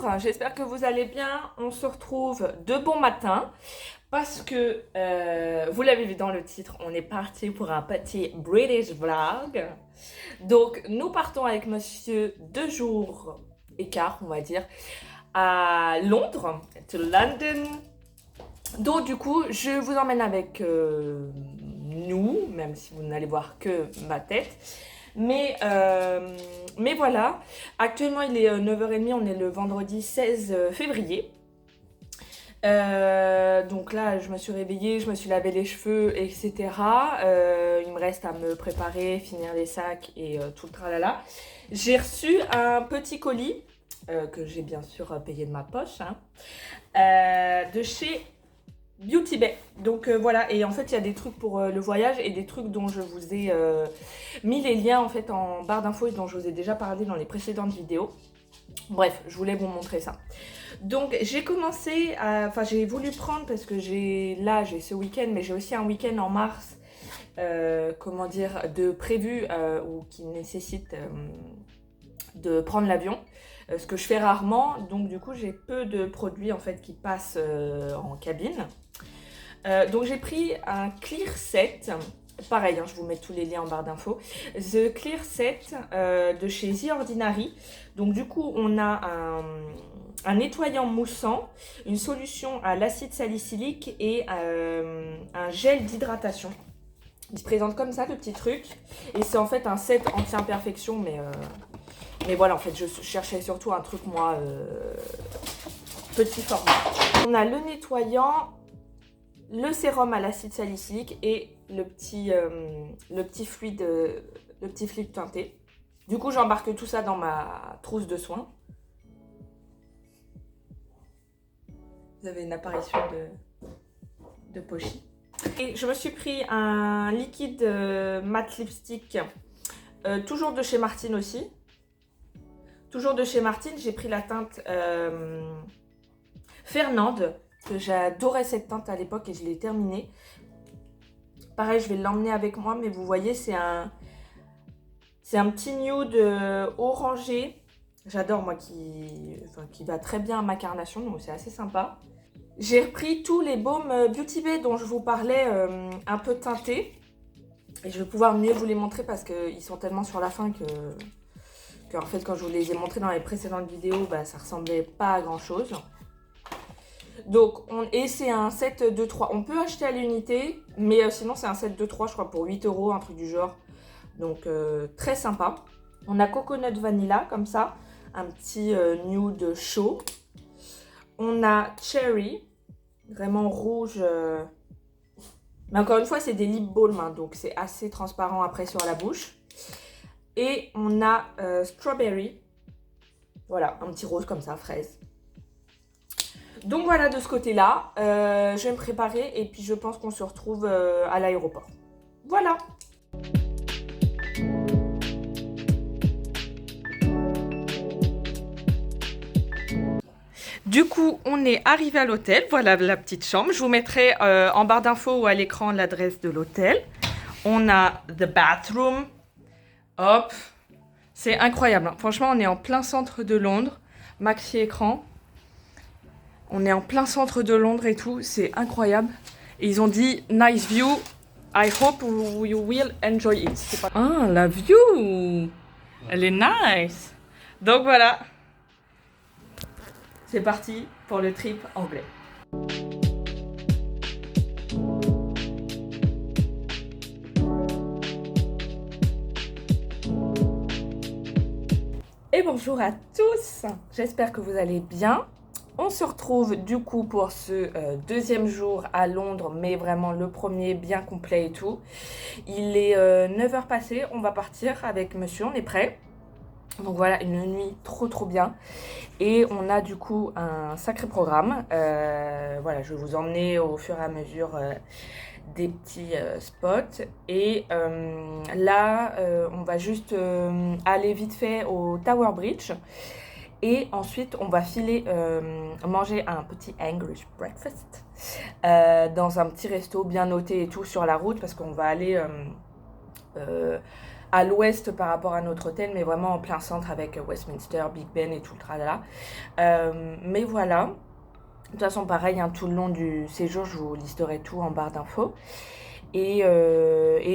Bonjour, j'espère que vous allez bien. On se retrouve de bon matin parce que, vous l'avez vu dans le titre, on est parti pour un petit British vlog. Donc, nous partons avec monsieur 2 jours et quart, on va dire, à Londres, to London. Donc, du coup, je vous emmène avec nous, même si vous n'allez voir que ma tête. Mais voilà, actuellement il est 9h30, on est le vendredi 16 février. Donc là, je me suis réveillée, je me suis lavé les cheveux, etc. Il me reste à me préparer, finir les sacs et tout le tralala. J'ai reçu un petit colis, que j'ai bien sûr payé de ma poche, hein, de chez Beauty Bay. Donc voilà, et en fait il y a des trucs pour le voyage et des trucs dont je vous ai mis les liens en fait en barre d'infos et dont je vous ai déjà parlé dans les précédentes vidéos. Bref, je voulais vous montrer ça. Donc j'ai commencé à... Enfin j'ai voulu prendre parce que j'ai ce week-end, mais j'ai aussi un week-end en mars, comment dire, de prévu ou qui nécessite de prendre l'avion. Ce que je fais rarement, donc du coup j'ai peu de produits en fait qui passent en cabine. Donc j'ai pris un Clear Set, pareil, hein, je vous mets tous les liens en barre d'infos. The Clear Set de chez The Ordinary. Donc du coup on a un nettoyant moussant, une solution à l'acide salicylique et un gel d'hydratation. Il se présente comme ça le petit truc et c'est en fait un set anti-imperfection mais voilà, en fait je cherchais surtout un truc moi petit format. On a le nettoyant, le sérum à l'acide salicylique et le petit fluide teinté. Du coup, j'embarque tout ça dans ma trousse de soins. Vous avez une apparition de Pochi. Et je me suis pris un liquide matte lipstick, toujours de chez Martine aussi. Toujours de chez Martine, j'ai pris la teinte Fernande. Que j'adorais cette teinte à l'époque et je l'ai terminée. Pareil, je vais l'emmener avec moi, mais vous voyez, c'est un petit nude orangé. J'adore, moi, qui va très bien à ma carnation, donc c'est assez sympa. J'ai repris tous les baumes Beauty Bay dont je vous parlais, un peu teintés. Et je vais pouvoir mieux vous les montrer parce qu'ils sont tellement sur la fin que en fait, quand je vous les ai montrés dans les précédentes vidéos, bah, ça ressemblait pas à grand chose. Donc, et c'est un set de 3. On peut acheter à l'unité, mais sinon c'est un set de 3, je crois, pour 8 €, un truc du genre. Donc, très sympa. On a Coconut Vanilla, comme ça. Un petit nude chaud. On a Cherry, vraiment rouge. Mais encore une fois, c'est des lip balm, hein, donc c'est assez transparent après sur la bouche. Et on a Strawberry. Voilà, un petit rose comme ça, fraise. Donc voilà de ce côté-là, je vais me préparer et puis je pense qu'on se retrouve à l'aéroport. Voilà. Du coup, on est arrivé à l'hôtel. Voilà la petite chambre. Je vous mettrai en barre d'infos ou à l'écran l'adresse de l'hôtel. On a the bathroom. Hop. C'est incroyable, hein. Franchement, on est en plein centre de Londres. Maxi écran. On est en plein centre de Londres et tout, c'est incroyable. Et ils ont dit nice view, I hope you will enjoy it. Ah, la view, elle est nice. Donc voilà, c'est parti pour le trip anglais. Et bonjour à tous, j'espère que vous allez bien. On se retrouve du coup pour ce deuxième jour à Londres, mais vraiment le premier bien complet et tout. Il est 9h passées, on va partir avec monsieur, on est prêt. Donc voilà, une nuit trop bien. Et on a du coup un sacré programme. Voilà, je vais vous emmener au fur et à mesure des petits spots. Et là, on va juste aller vite fait au Tower Bridge. Et ensuite, on va filer manger un petit English breakfast dans un petit resto bien noté et tout sur la route parce qu'on va aller à l'ouest par rapport à notre hôtel, mais vraiment en plein centre avec Westminster, Big Ben et tout le tralala. Mais voilà. De toute façon, pareil, hein, tout le long du séjour, je vous listerai tout en barre d'infos. Et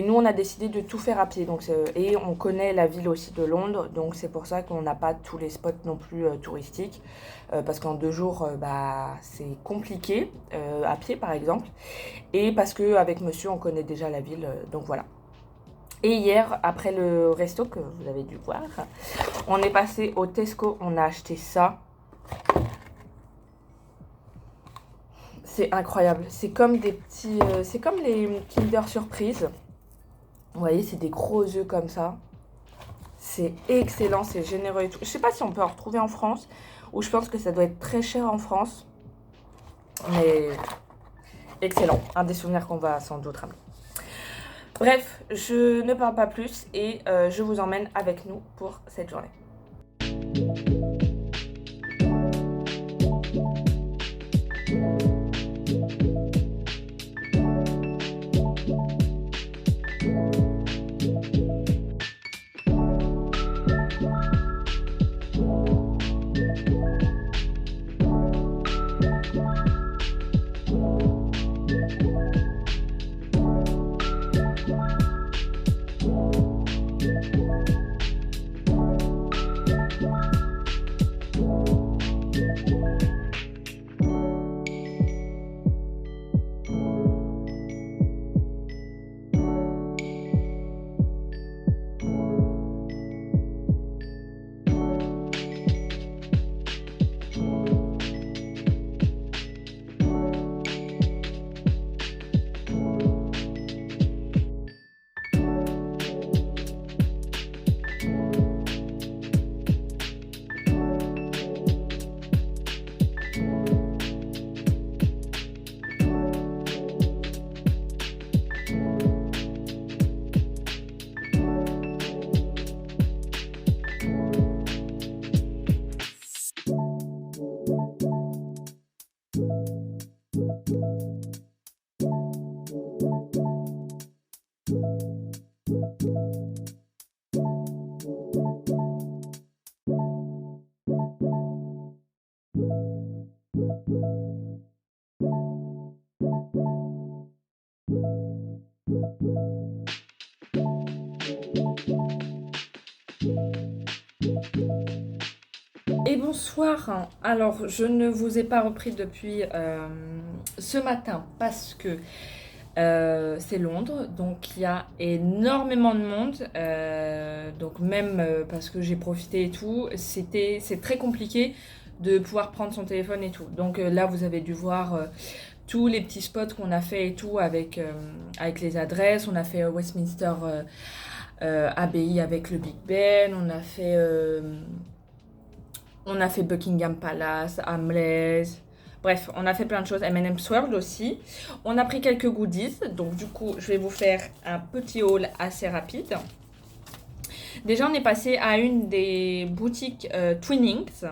nous, on a décidé de tout faire à pied. Donc, et on connaît la ville aussi de Londres, donc c'est pour ça qu'on n'a pas tous les spots non plus touristiques. Parce qu'en 2 jours, c'est compliqué, à pied par exemple. Et parce qu'avec monsieur, on connaît déjà la ville, donc voilà. Et hier, après le resto que vous avez dû voir, on est passé au Tesco, on a acheté ça. C'est incroyable. C'est comme des petits... c'est comme les Kinder Surprise. Vous voyez, c'est des gros œufs comme ça. C'est excellent, c'est généreux et tout. Je sais pas si on peut en retrouver en France, ou je pense que ça doit être très cher en France. Mais excellent. Un des souvenirs qu'on va sans doute ramener. Bref, je ne parle pas plus et je vous emmène avec nous pour cette journée. Et bonsoir. Alors, je ne vous ai pas repris depuis ce matin parce que c'est Londres, donc il y a énormément de monde. Donc même parce que j'ai profité et tout, c'est très compliqué de pouvoir prendre son téléphone et tout. Donc là, vous avez dû voir tous les petits spots qu'on a fait et tout avec les adresses. On a fait Westminster Abbey avec le Big Ben. On a fait Buckingham Palace, Hamleys. Bref, on a fait plein de choses. M&M's World aussi. On a pris quelques goodies. Donc du coup, je vais vous faire un petit haul assez rapide. Déjà, on est passé à une des boutiques Twinings.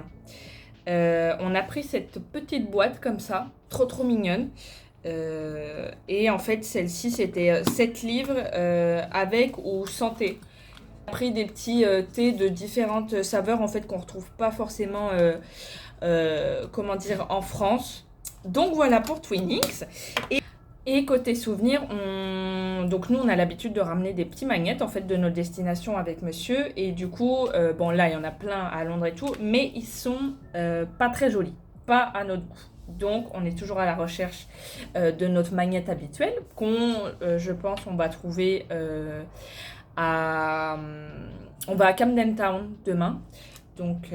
On a pris cette petite boîte comme ça. Trop mignonne. Et en fait, celle-ci, c'était 7 livres avec ou sans thé. On a pris des petits thés de différentes saveurs en fait qu'on retrouve pas forcément en France. Donc voilà pour Twinings. Et côté souvenirs, donc nous on a l'habitude de ramener des petits magnets en fait de nos destinations avec monsieur. Et du coup, bon là il y en a plein à Londres et tout, mais ils sont pas très jolis, pas à notre goût. Donc on est toujours à la recherche de notre magnet habituel je pense, on va trouver on va à Camden Town demain. Donc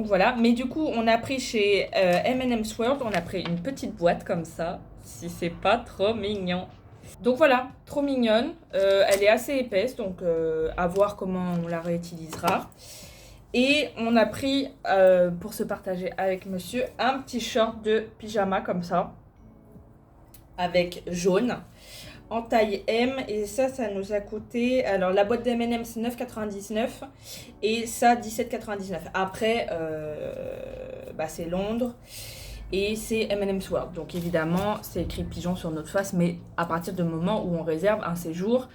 voilà. Mais du coup, on a pris chez M&M's World, on a pris une petite boîte comme ça, si c'est pas trop mignon. Donc voilà, trop mignonne. Elle est assez épaisse, donc à voir comment on la réutilisera. Et on a pris, pour se partager avec monsieur, un petit short de pyjama comme ça, avec jaune, en taille M. Et ça nous a coûté... Alors, la boîte d'M&M, c'est 9,99 et ça, 17,99. Après, c'est Londres et c'est M&M's World. Donc, évidemment, c'est écrit pigeon sur notre face, mais à partir du moment où on réserve un séjour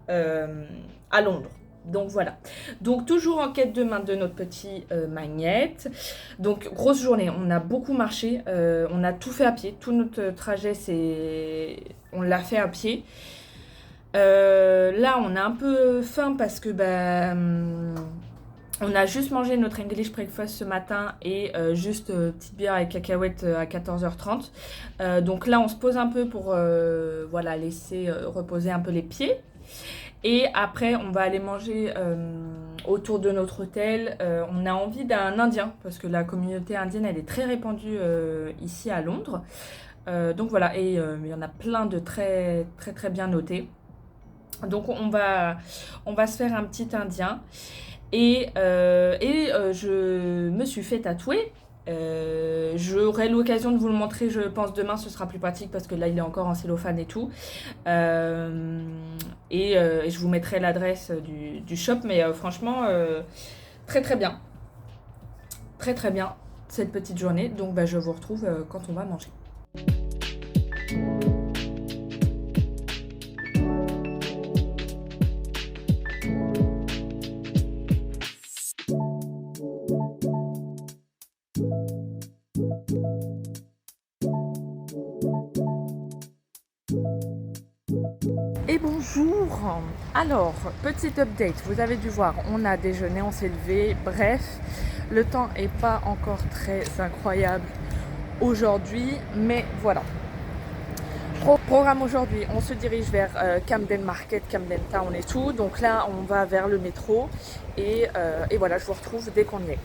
à Londres. Donc voilà, donc toujours en quête de main de notre petit Magnette. Donc grosse journée, on a beaucoup marché, on a tout fait à pied, tout notre trajet on l'a fait à pied. Là on a un peu faim parce que on a juste mangé notre English breakfast ce matin et juste petite bière avec cacahuètes à 14h30. Donc là on se pose un peu pour voilà, laisser reposer un peu les pieds. Et après, on va aller manger autour de notre hôtel. On a envie d'un indien, parce que la communauté indienne, elle est très répandue ici à Londres. Donc voilà, et il y en a plein de très très très bien notés. Donc on va se faire un petit indien. Et je me suis fait tatouer. J'aurai l'occasion de vous le montrer, je pense demain ce sera plus pratique parce que là il est encore en cellophane et tout. Et je vous mettrai l'adresse du shop, mais franchement très très bien. Très très bien cette petite journée. Donc je vous retrouve quand on va manger. Et bonjour. Alors, petite update, vous avez dû voir, on a déjeuné, on s'est levé, bref, le temps est pas encore très incroyable aujourd'hui, mais voilà. Programme aujourd'hui, on se dirige vers Camden Market, Camden Town et tout, donc là on va vers le métro et voilà, je vous retrouve dès qu'on y est.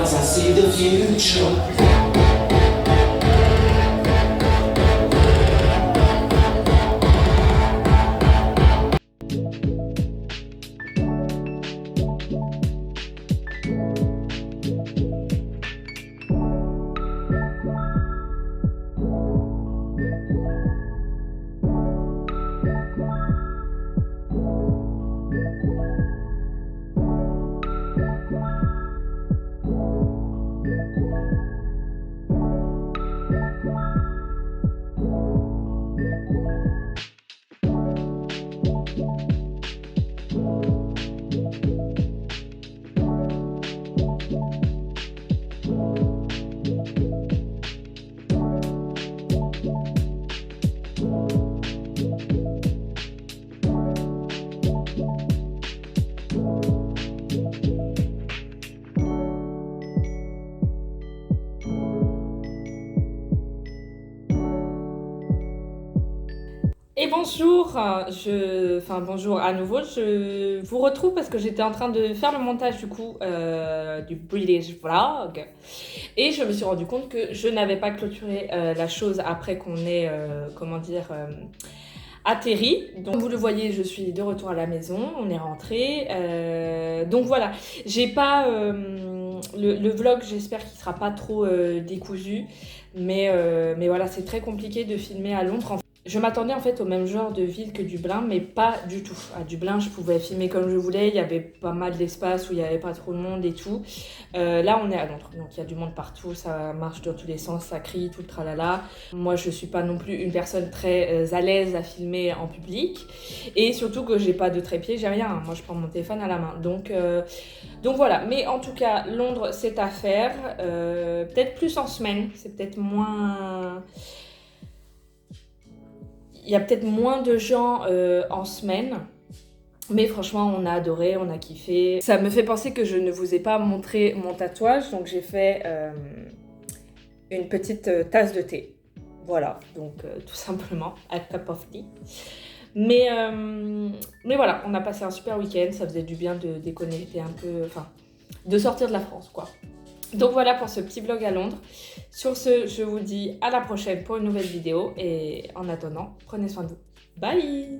As I see the future. Et bonjour, bonjour à nouveau, je vous retrouve parce que j'étais en train de faire le montage du coup du British Vlog et je me suis rendu compte que je n'avais pas clôturé la chose après qu'on ait, atterri. Donc vous le voyez, je suis de retour à la maison, on est rentré. Donc voilà, j'ai pas le vlog, j'espère qu'il sera pas trop décousu, mais voilà, c'est très compliqué de filmer à Londres. Je m'attendais en fait au même genre de ville que Dublin, mais pas du tout. À Dublin, je pouvais filmer comme je voulais, il y avait pas mal d'espace où il n'y avait pas trop de monde et tout. Là, on est à Londres, donc il y a du monde partout, ça marche dans tous les sens, ça crie, tout le tralala. Moi, je suis pas non plus une personne très à l'aise à filmer en public, et surtout que j'ai pas de trépied, j'ai rien. Moi, je prends mon téléphone à la main, donc voilà. Mais en tout cas, Londres, c'est à faire. Peut-être plus en semaine, c'est peut-être moins. Il y a peut-être moins de gens en semaine, mais franchement on a adoré, on a kiffé. Ça me fait penser que je ne vous ai pas montré mon tatouage, donc j'ai fait une petite tasse de thé. Voilà, donc tout simplement, a cup of tea. Mais voilà, on a passé un super week-end, ça faisait du bien de déconnecter un peu, enfin, de sortir de la France, quoi. Donc voilà pour ce petit vlog à Londres. Sur ce, je vous dis à la prochaine pour une nouvelle vidéo et en attendant, prenez soin de vous. Bye!